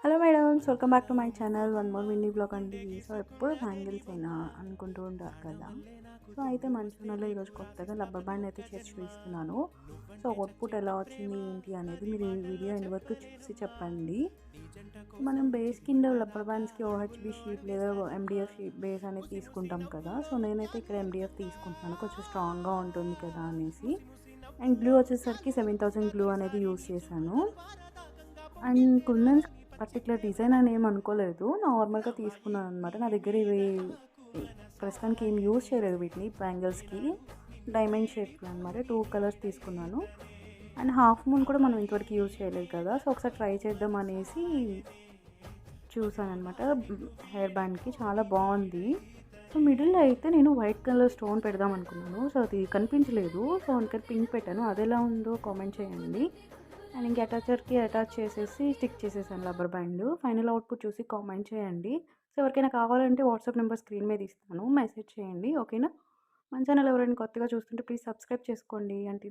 Hello madams, welcome back to my channel. One more mini blog అండి. So ఎప్పుడు bangles అయినా అనుకుంటూ ఉంటారు కదా. సో అయితే మన ఛానల్లో ఈరోజు కొత్తగా రబ్బర్ బ్యాండ్ అయితే చేసి చూపిస్తున్నాను. సో అవుట్పుట్ ఎలా వచ్చింది ఏంటి అనేది మీరు ఈ వీడియో ఎండ్ వరకు చూసి చెప్పండి. మనం బేస్ కింద రబ్బర్ బ్యాండ్స్కి ఓహెచ్బి షీట్ లేదా ఎండిఎఫ్ షీట్ బేస్ అనేది తీసుకుంటాం కదా. సో నేనైతే ఇక్కడ ఎండిఎఫ్ తీసుకుంటున్నాను, కొంచెం స్ట్రాంగ్గా ఉంటుంది కదా అనేసి. అండ్ గ్లూ వచ్చేసరికి 7000 గ్లూ అనేది యూస్ చేశాను. అండ్ కుందన్స్ పర్టికులర్ డిజైన్ అని ఏమి అనుకోలేదు, నార్మల్గా తీసుకున్నాను అనమాట. నా దగ్గర ఇవి ప్రస్తుతానికి ఏం యూజ్ చేయలేదు వీటిని. బ్యాంగిల్స్కి డైమండ్ షేప్ అనమాట, 2 కలర్స్ తీసుకున్నాను. అండ్ హాఫ్ మూన్ కూడా మనం ఇంతవరకు యూజ్ చేయలేదు కదా, సో ఒకసారి ట్రై చేద్దాం అనేసి చూసాను అనమాట. హెయిర్ బ్యాండ్కి చాలా బాగుంది. సో మిడిల్లో అయితే నేను వైట్ కలర్ స్టోన్ పెడదాం అనుకున్నాను, సో అది కనిపించలేదు. సో అందుకని పింక్ పెట్టాను. అది ఎలా ఉందో కామెంట్ చేయండి. అండ్ ఇంక అటాచర్కి అటాచ్ చేసేసి స్టిక్ చేసేసాను రబ్బర్ బ్యాండ్. ఫైనల్ అవుట్పుట్ చూసి కామెంట్ చేయండి. సో ఎవరికైనా కావాలంటే వాట్సాప్ నెంబర్ స్క్రీన్ మీద ఇస్తాను, మెసేజ్ చేయండి. ఓకేనా? మన ఛానల్ ఎవరైనా కొత్తగా చూస్తుంటే ప్లీజ్ సబ్స్క్రైబ్ చేసుకోండి. అంటే